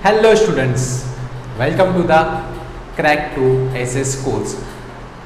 Hello students, welcome to the crack to SS course.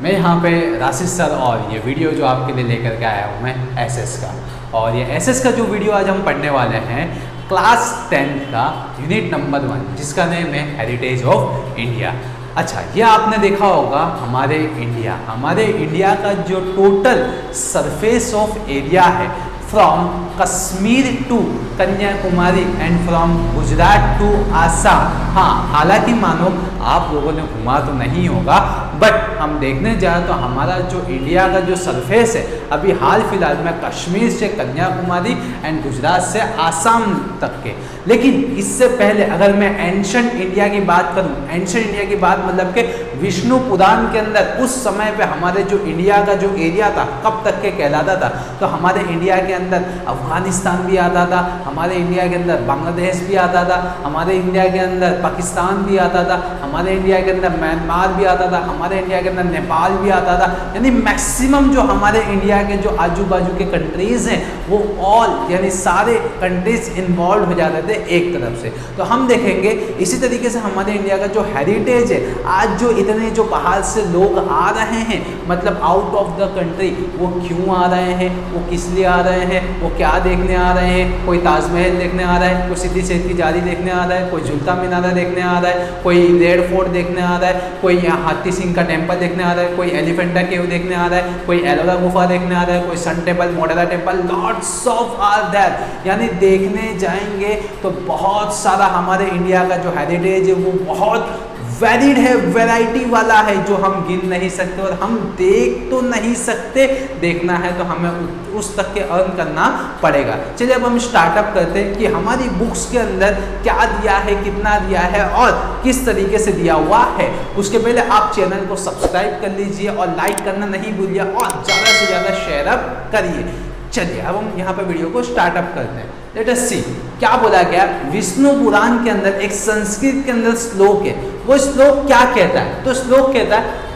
मैं यहाँ पे राशिद सर और ये वीडियो जो आपके लिए लेकर के आया हूँ मैं एसएस का। और ये एसएस का जो वीडियो आज हम पढ़ने वाले हैं क्लास 10 का यूनिट नंबर 1, जिसका नेम है हेरिटेज ऑफ इंडिया। अच्छा, ये आपने देखा होगा हमारे इंडिया का जो टोटल सरफेस ऑफ एरिया है from Kashmir to Kanyakumari and from Gujarat to Assam. हाँ, हालांकि मानो आप लोगों ने घुमा तो नहीं होगा, बट हम देखने जाए तो हमारा जो इंडिया का जो सरफेस है अभी हाल फिलहाल में कश्मीर से कन्याकुमारी एंड गुजरात से आसाम तक के। लेकिन इससे पहले अगर मैं एंशंट इंडिया की बात करूं, एंशंट इंडिया की बात मतलब कि विष्णु पुराण के अंदर उस समय पे हमारे जो इंडिया का जो एरिया था कब तक के कहलाता था, तो हमारे इंडिया के अंदर अफगानिस्तान भी आता था, हमारे इंडिया के अंदर बांग्लादेश भी आता था, हमारे इंडिया के अंदर पाकिस्तान भी आता था, हमारे इंडिया के अंदर म्यांमार भी आता था, हमारे इंडिया के अंदर नेपाल भी आता था। यानी मैक्सिमम जो हमारे इंडिया के जो आजू बाजू के कंट्रीज हैं वो ऑल यानी सारे कंट्रीज इन्वॉल्व हो जाते थे एक तरफ से। तो हम देखेंगे इसी तरीके से हमारे इंडिया का जो हेरिटेज है, आज जो इतने जो बाहर से लोग आ रहे हैं मतलब आउट ऑफ द कंट्री, वो क्यों आ रहे हैं, वो किस लिए आ रहे हैं, वो क्या देखने आ रहे हैं। कोई ताजमहल देखने आ रहा है, कोई सिद्दी सेठ की जाली देखने आ रहा है, कोई झूलता मीनारा देखने आ रहा है, कोई रेड फोर्ट देखने आ रहा है, कोई यहाँ हाथी सिंह का टेम्पल देखने आ रहा है, कोई एलिफेंटा केव देखने आ रहा है, कोई एलोरा गुफा देखने आ रहा है, कोई sun temple, Modhera temple, lots of are there. यानी देखने जाएंगे तो बहुत सारा हमारे इंडिया का जो हेरिटेज है वो बहुत वैलिड है, वैरायटी वाला है, जो हम गिन नहीं सकते और हम देख तो नहीं सकते। देखना है तो हमें उस तक के अर्न करना पड़ेगा। चलिए अब हम स्टार्टअप करते हैं कि हमारी बुक्स के अंदर क्या दिया है, कितना दिया है और किस तरीके से दिया हुआ है। उसके पहले आप चैनल को सब्सक्राइब कर लीजिए और लाइक करना नहीं भूलिए और ज़्यादा से ज़्यादा शेयर अप करिए। चलिए अब हम यहाँ पे वीडियो को स्टार्टअप करते हैं। लेट अस सी क्या बोला गया। विष्णु पुराण के अंदर एक संस्कृत के अंदर श्लोक है, वो श्लोक क्या कहता है, तो श्लोक कहता है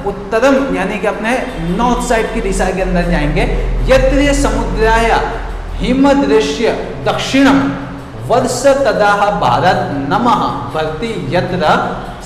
उत्तरम यानी कि अपने नॉर्थ साइड की दिशा के अंदर जाएंगे। यत्र समुद्राय हिमदृश्य दक्षिणम वर्ष तदाह भारत नमः भक्ति यत्र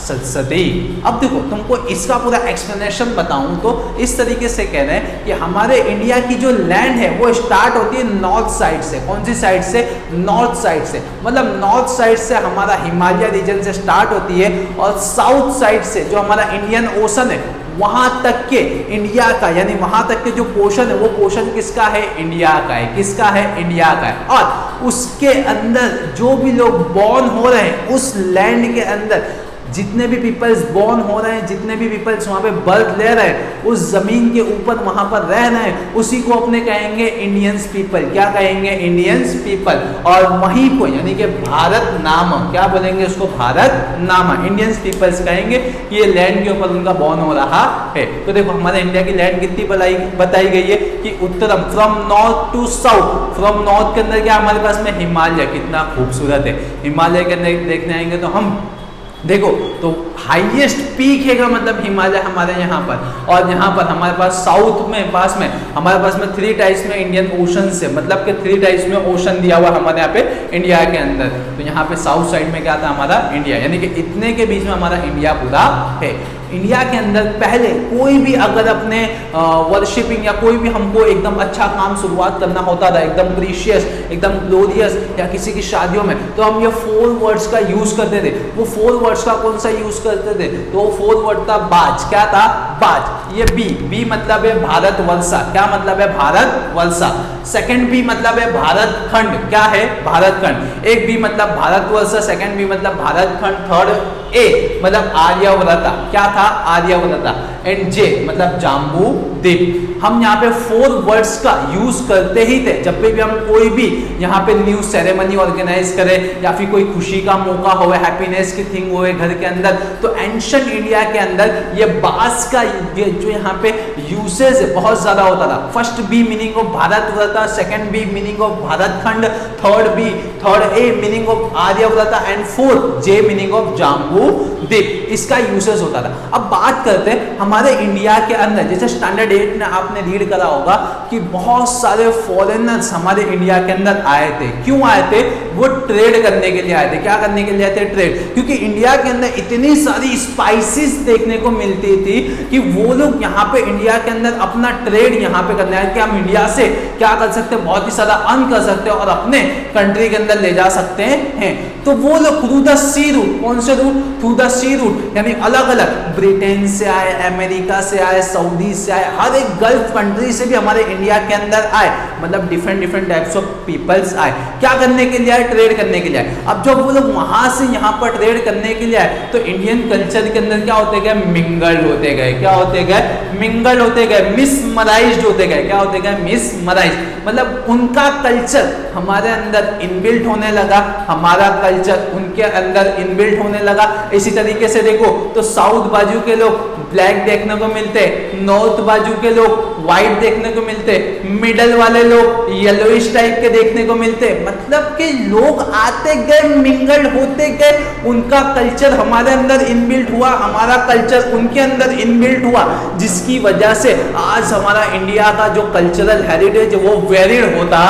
सत्सती। अब देखो तुमको इसका पूरा एक्सप्लेनेशन बताऊं तो इस तरीके से कह रहे हैं कि हमारे इंडिया की जो लैंड है वो स्टार्ट होती है नॉर्थ साइड से। कौन सी साइड से? नॉर्थ साइड से। मतलब नॉर्थ साइड से हमारा हिमालय रीजन से स्टार्ट होती है और साउथ साइड से जो हमारा इंडियन ओशन है वहां तक के इंडिया का यानी वहां तक के जो पोर्शन है वो पोर्शन किसका है? इंडिया का है। किसका है? इंडिया का है। और उसके अंदर जो भी लोग बॉर्न हो रहे हैं उस लैंड के अंदर जितने भी पीपल्स बॉर्न हो रहे हैं, जितने भी पीपल्स वहाँ पे बर्थ ले रहे हैं, उस जमीन के ऊपर वहाँ पर रह रहे हैं, उसी को अपने कहेंगे इंडियंस पीपल। क्या कहेंगे? Indians people. और वहीं को यानी कि भारत नाम, क्या बोलेंगे उसको? भारत नाम, इंडियंस पीपल्स कहेंगे कि ये लैंड के ऊपर उनका बॉर्न हो रहा है। तो देखो हमारे इंडिया की लैंड कितनी बताई गई है कि उत्तरम, from north to south. From north के अंदर क्या हमारे पास में? हिमालय। कितना खूबसूरत है। हिमालय के अंदर देखने आएंगे तो हम देखो तो हाईएस्ट पीक है का मतलब हिमालय हमारे यहाँ पर। और यहाँ पर हमारे पास साउथ में पास में हमारे पास में 3 टाइप्स में इंडियन ओशन से मतलब कि 3 टाइप्स में ओशन दिया हुआ हमारे यहाँ पे इंडिया के अंदर। तो यहाँ पे साउथ साइड में क्या था? हमारा इंडिया। यानी कि इतने के बीच में हमारा इंडिया पूरा है। इंडिया के अंदर पहले कोई भी अगर अपने वर्शिपिंग या कोई भी हमको एकदम अच्छा काम शुरुआत करना होता था, एकदम प्रीशियस, एकदम ग्लोरियस या किसी की शादियों में, तो हम ये 4 वर्ड्स का यूज करते थे। वो 4 वर्ड्स का कौन सा यूज करते थे? तो वो 4 वर्ड था बाज। क्या था? बाज। ये बी मतलब है भारत वर्षा। क्या मतलब है? भारत वर्षा। सेकंड बी मतलब है भारत खंड। क्या है? भारत खंड। एक बी मतलब भारत वर्षा, सेकंड बी मतलब भारत खंड, थर्ड ए मतलब आर्यव्रता। क्या था? आर्यव्रता। एंड जे मतलब जाम्बू द्वीप। हम यहाँ पे 4 वर्ड्स का यूज करते ही थे जब भी हम कोई भी यहाँ पे न्यू सेरेमनी ऑर्गेनाइज करें या फिर कोई खुशी का मौका हो, हैप्पीनेस की थिंग हो घर के अंदर, तो एंशिएंट इंडिया के अंदर ये बास का जो यहाँ पे यूसेज है बहुत ज्यादा होता था। First be meaning of Bharatvrata, second be meaning of Bharat Khand, third a meaning of Aryavrata and fourth J meaning of Jambu Dwip. इसका यूसेज होता था। अब बात करते हैं हमारे इंडिया के अंदर जैसे स्टैंडर्ड डेट में आपने रीड करा होगा कि बहुत सारे फॉरेनर्स हमारे इंडिया के अंदर आए थे। क्यों आए थे? वो ट्रेड करने के लिए आए थे। क्या करने के लिए आए थे? ट्रेड। क्योंकि इंडिया के अंदर इतनी सारी स्पाइसेस देखने को मिलती थी कि वो लोग यहाँ पे इंडिया के अंदर अपना ट्रेड यहाँ पे करने आए कि हम इंडिया से क्या कर सकते हैं, बहुत ही सारा अर्न कर सकते हैं और अपने कंट्री के अंदर ले जा सकते हैं। तो वो लोग थ्रू द सी रूट, कौन से रूट? थ्रू द सी रूट, यानी अलग अलग ब्रिटेन से आए, अमेरिका से आए, सऊदी से आए, हर एक गल्फ कंट्री से भी हमारे इंडिया के अंदर आए, मतलब डिफरेंट टाइप्स ऑफ पीपल्स आए। क्या करने के लिए आए? ट्रेड करने के लिए आए। अब जब वो लोग वहां से यहाँ पर ट्रेड करने के लिए आए तो इंडियन कल्चर के अंदर क्या होते गए? मिंगल्ड होते गए। क्या होते गए? मिंगल्ड होते गए, मिसमराइज्ड होते गए। क्या होते गए? मिसमराइज्ड, मतलब उनका कल्चर हमारे अंदर इनबिल्ट होने लगा, हमारा कल्चर उनके अंदर इनबिल्ट होने लगा। इसी तरीके से देखो तो साउथ बाजू के लोग ब्लैक देखने को मिलते, नॉर्थ बाजू के लोग व्हाइट देखने को मिलते, मिडल वाले लोग येलोइश टाइप के देखने को मिलते। मतलब कि लोग आते गए, मिंगल्ड होते गए, उनका कल्चर हमारे अंदर इनबिल्ट हुआ, हमारा कल्चर उनके अंदर इनबिल्ट हुआ, जिसकी वजह से आज हमारा इंडिया का जो कल्चरल हेरिटेज वो वेरिड होता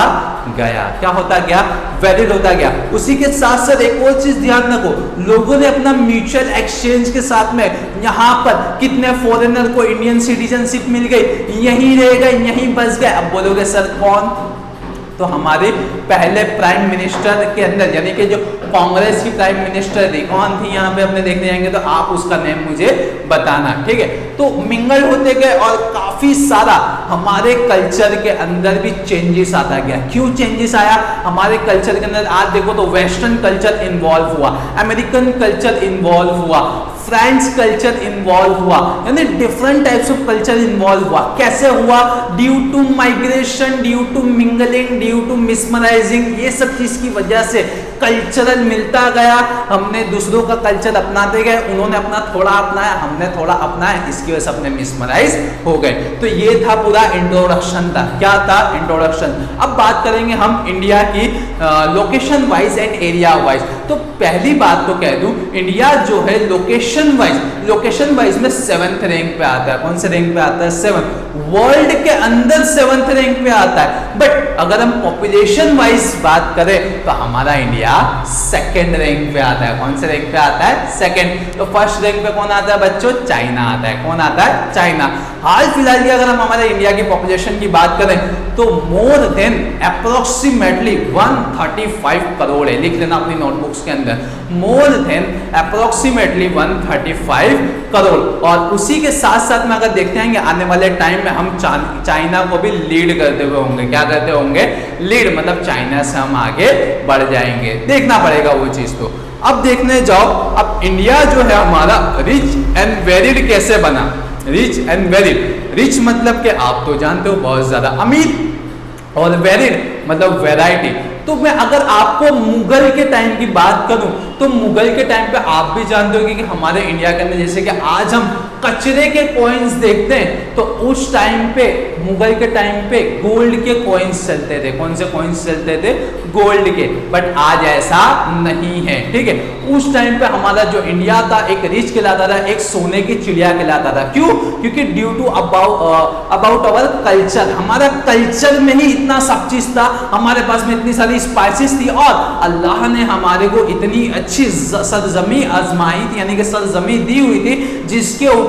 गया। क्या होता गया? वेरिड होता गया। उसी के साथ साथ एक और चीज ध्यान रखो, लोगों ने अपना म्यूचुअल एक्सचेंज के साथ में यहाँ पर कितने फॉरेनर को इंडियन सिटीजनशिप मिल गई, यहीं रह गए, यहीं बस गए। अब बोलोगे सर कौन? तो हमारे पहले प्राइम मिनिस्टर के अंदर, यानी कि जो कांग्रेस की प्राइम मिनिस्टर थी, कौन थी यहाँ पे अपने देखने जाएंगे तो आप उसका नेम मुझे बताना, ठीक है। तो मिंगल होते गए और काफी सारा हमारे कल्चर के अंदर भी चेंजेस आता गया। क्यों चेंजेस आया हमारे कल्चर के अंदर? आज देखो तो वेस्टर्न कल्चर इन्वॉल्व हुआ, अमेरिकन कल्चर इन्वॉल्व हुआ, फ्रेंच कल्चर इन्वॉल्व हुआ, यानी different types of culture involve हुआ। कैसे हुआ? Due to migration, due to mingling, due to mesmerizing, ये सब चीज की वजह से कल्चरल मिलता गया। हमने दूसरों का कल्चर अपनाते गए, उन्होंने अपना थोड़ा अपनाया, हमने थोड़ा अपनाया, इसकी वजह से अपने मिसमराइज हो गए। तो ये था पूरा इंट्रोडक्शन था। क्या था? इंट्रोडक्शन। अब बात करेंगे हम इंडिया की location wise and area wise. तो पहली बात तो कह दूं, इंडिया जो है लोकेशन वाइज में 7th रैंक पे आता है। कौन से रैंक पे आता है? 7th। वर्ल्ड के अंदर 7th रैंक पे आता है। बट अगर हम पॉपुलेशन वाइज बात करें तो हमारा इंडिया 2nd रैंक पे आता है। कौन से रैंक पे आता है? 2nd। तो फर्स्ट रैंक पे कौन आता है बच्चों? चाइना आता है। कौन आता है? चाइना। हाल फिलहाल की अगर हम हमारे इंडिया की पॉपुलेशन की बात करें तो मोर देन अप्रोक्सीमेटली 135 करोड़ है। लिख लेना अपनी नोटबुक्स के अंदर, मोर देन अप्रोक्सीमेटली 135 करोड़। और उसी के साथ साथ में अगर देखते हैं आने वाले टाइम में हम चाइना को भी लीड करते हुए होंगे। क्या करते होंगे? लीड, मतलब चाइना से हम आगे बढ़ जाएंगे। देखना पड़ेगा वो चीज। तो अब देखने जाओ, अब इंडिया जो है हमारा रिच एंड वेरिड कैसे बना? Rich and varied. रिच मतलब कि आप तो जानते हो बहुत ज्यादा अमीर, और वेरिड मतलब वैरायटी। तो मैं अगर आपको मुगल के टाइम की बात करूं तो मुगल के टाइम पे आप भी जानते होंगे कि हमारे इंडिया के अंदर जैसे कि आज हम कचरे के कॉइन्स देखते हैं, तो उस टाइम पे मुगल के टाइम पे गोल्ड के कॉइन्स चलते थे। कौन से कॉइन्स चलते थे? गोल्ड के। बट आज ऐसा नहीं है, ठीक है। उस टाइम पे हमारा जो इंडिया था एक रिच कहलाता था, एक सोने की चिड़िया कहलाता था। क्यों? क्योंकि due to about our culture, हमारा कल्चर में ही इतना सब चीज था, हमारे पास में इतनी सारी स्पाइसेस थी, और अल्लाह ने हमारे को इतनी अच्छी सरजमी आजमाई थी, यानी कि सरजमी दी हुई थी, जिसके ऊपर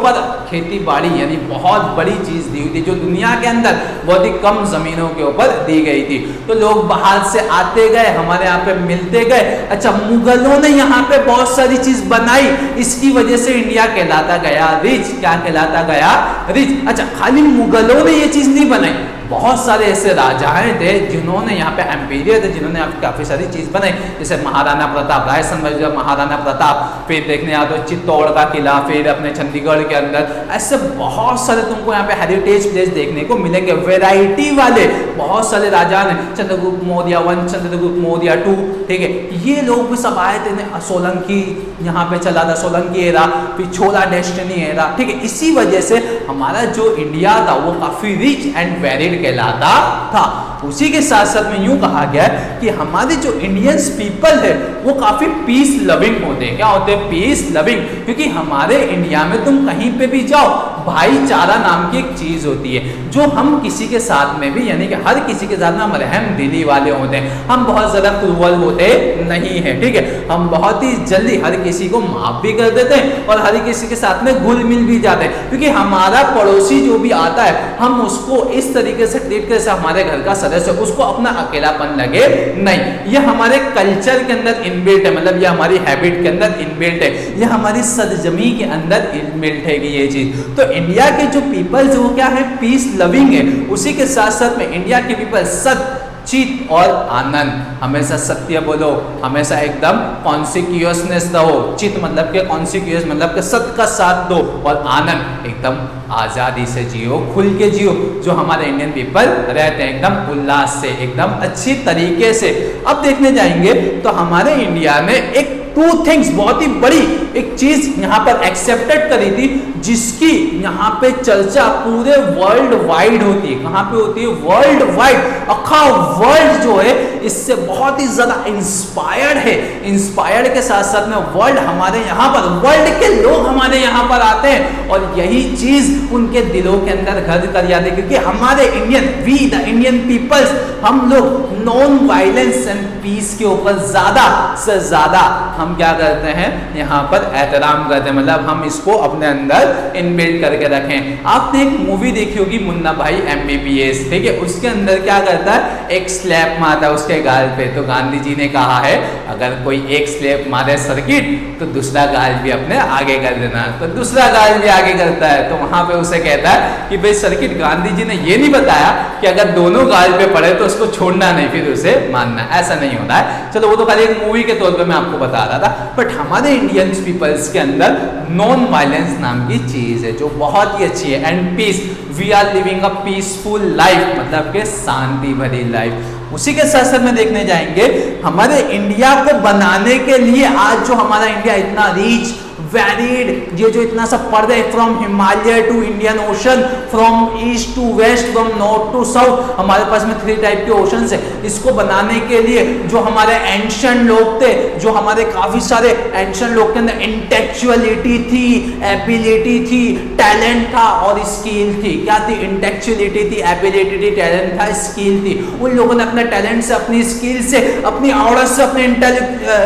खेती बाड़ी यानी बहुत बड़ी चीज दी हुई थी, जो दुनिया के अंदर बहुत ही कम जमीनों के ऊपर दी गई थी। तो लोग बाहर से आते गए, हमारे यहाँ पे मिलते गए। अच्छा, मुगलों ने यहाँ पे बहुत सारी चीज बनाई, इसकी वजह से इंडिया कहलाता गया रिच। क्या कहलाता गया? रिच। अच्छा, खाली मुगलों ने ये चीज नहीं बनाई, बहुत सारे ऐसे राजाएं थे जिन्होंने यहाँ पे एम्पीरियर थे, जिन्होंने यहाँ पे काफी सारी चीज बनाई, जैसे महाराणा प्रताप, राजस्थान में महाराणा प्रताप, फिर देखने यहाँ तो चित्तौड़ का किला, फिर अपने चंडीगढ़ के अंदर ऐसे बहुत सारे तुमको यहाँ पे हेरिटेज प्लेस देखने को मिलेंगे। वैरायटी वाले बहुत सारे राजा ने, चंद्रगुप्त मौर्य 1, चंद्रगुप्त मौर्य 2, ठीक है, ये लोग भी सब आए थे। सोलंकी यहाँ पे चला था, सोलंकी एरा, फिर छोला डेस्टिनी एरा, ठीक है। इसी वजह से हमारा जो इंडिया था वो काफी रिच एंड वेरिड कहलाता था। उसी के साथ साथ में यूं कहा गया है कि हमारे जो इंडियंस पीपल है वो काफी पीस लविंग होते हैं। क्या होते हैं? Peace loving. क्योंकि हमारे इंडिया में तुम कहीं पे भी जाओ, भाईचारा नाम की एक चीज होती है, जो हम किसी के साथ में भी, यानी कि हर किसी के साथ में हम रहम दिली वाले होते हैं। हम बहुत ज्यादा क्रूअल होते नहीं है, ठीक है। हम बहुत ही जल्दी हर किसी को माफ भी कर देते हैं और हर किसी के साथ में घुल मिल भी जाते हैं। क्योंकि हमारा पड़ोसी जो भी आता है, हम उसको इस तरीके से ट्रीट कर, जैसे हमारे घर का सदस्य, उसको अपना अकेलापन लगे नहीं। ये हमारे कल्चर के अंदर इनबिल्ट है, मतलब ये हमारी हैबिट के अंदर इनबिल्ट है, ये हमारी सरजमी के अंदर इनबिल्ट है ये चीज। तो इंडिया के जो पीपल्स वो क्या है? पीस लविंग है। उसी के साथ साथ में इंडिया के पीपल सत्य, चित और आनंद, हमेशा सत्य बोलो, हमेशा एकदम कॉन्सिक्यूअसनेस रहो। चित मतलब के कॉन्सिक्यूअस मतलब के सत्य का साथ दो, और आनंद एकदम आजादी से जियो, खुल के जियो, जो हमारे इंडियन पीपल रहते हैं एकदम उल्लास से, एकदम अच्छी तरीके से। अब देखने जाएंगे तो हमारे इंडिया में एक टू थिंग्स, बहुत ही बड़ी एक चीज यहाँ पर एक्सेप्टेड करी थी, जिसकी यहाँ पे चर्चा पूरे वर्ल्ड वाइड होती है। कहाँ पे होती है? World wide. अखा वर्ल्ड जो है इससे बहुत ही ज्यादा इंस्पायर्ड है। इंस्पायर्ड के साथ साथ में वर्ल्ड, हमारे यहाँ पर वर्ल्ड के लोग हमारे यहाँ पर आते हैं और यही चीज उनके दिलों के अंदर घर कर जाते हैं। क्योंकि हमारे Indian, we the Indian peoples, हम लोग नॉन वायलेंस एंड पीस के ऊपर ज्यादा से ज्यादा हम क्या करते हैं? यहाँ पर एहतराम करते हैं, मतलब हम इसको अपने अंदर इनबिल्ट करके रखें। आपने एक मूवी देखी होगी मुन्ना भाई MBBS, ठीक है। उसके अंदर क्या करता है? एक स्लैप मारता है उसके गाल पे। तो गांधी जी ने कहा है अगर कोई एक स्लैप मारे सर्किट, तो दूसरा गाल भी अपने आगे कर देना। तो दूसरा गाल भी आगे करता है, तो वहां पे उसे कहता है कि भाई सर्किट, गांधी जी ने ये नहीं बताया कि अगर दोनों गाल पे पड़े तो उसको छोड़ना नहीं, फिर उसे मानना, ऐसा नहीं होता है। चलो वो तो खाली एक मूवी के तौर पे मैं आपको बता रहा था। बट हमारे इंडियन पीपल्स के अंदर नॉन वायलेंस नाम की चीज है, जो बहुत ही अच्छी है। And peace, we are living a peaceful life, मतलब के शांति भरी लाइफ। उसी के साथ साथ में देखने जाएंगे हमारे इंडिया को बनाने के लिए, आज जो हमारा इंडिया इतना रिच वेरिड, ये जो इतना सा पर्दे, from Himalaya to Indian Ocean, from east to west, from north to south, हमारे पास में 3 टाइप के ओशन है। इसको बनाने के लिए जो हमारे एंशिएंट लोग थे, जो हमारे काफी सारे एंशिएंट लोग के अंदर इंटेलेक्चुअलिटी थी, एबिलिटी थी, टैलेंट था और स्किल थी। क्या थी? इंटेलेक्चुअलिटी थी, एबिलिटी थी, टैलेंट था, स्किल थी। उन लोगों ने अपने टैलेंट से, अपनी स्किल से, अपनी आवड़त से, अपने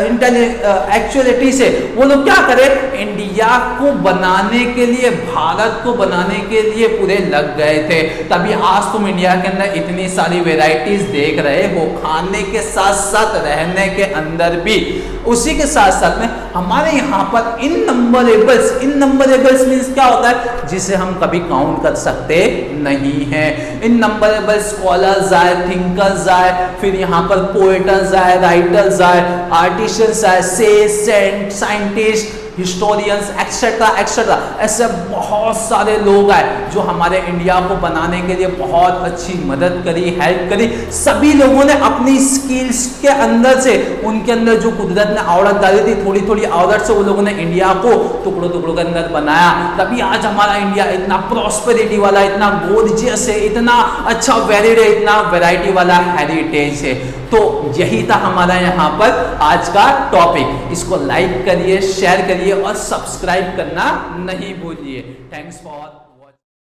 इंटेलेक्चुअलिटी से वो लोग क्या करे? इंडिया को बनाने के लिए, भारत को बनाने के लिए पूरे लग गए थे। तभी आज तुम इंडिया के अंदर इतनी सारी वेराइटीज देख रहे हो, खाने के साथ साथ रहने के अंदर भी। उसी के साथ साथ में हमारे यहाँ पर इननंबरेबल्स मींस क्या होता है? जिसे हम कभी काउंट कर सकते नहीं हैं। इननंबरेबल स्कॉलर्स आए, थिंकर्स आए, फिर यहाँ पर पोएटर्स आए, राइटर्स आए, आर्टिशियंस आए, साइंटिस्ट, हिस्टोरियंस एक्सेट्रा एक्सेट्रा, ऐसे बहुत सारे लोग आए जो हमारे इंडिया को बनाने के लिए बहुत अच्छी मदद करी, हेल्प करी। सभी लोगों ने अपनी स्किल्स के अंदर से, उनके अंदर जो कुदरत ने आवड़त डाली थी, थोड़ी थोड़ी आवड़त से वो लोगों ने इंडिया को टुकड़ों टुकड़ों के अंदर बनाया। तभी आज हमारा इंडिया इतना प्रॉस्पेरिटी वाला, इतना गोर्जियस है, इतना अच्छा वेरिड है, इतना वैरायटी वाला हेरिटेज है। तो यही था हमारा यहाँ पर आज का टॉपिक। इसको लाइक करिए, शेयर करिए और सब्सक्राइब करना नहीं भूलिए। Thanks for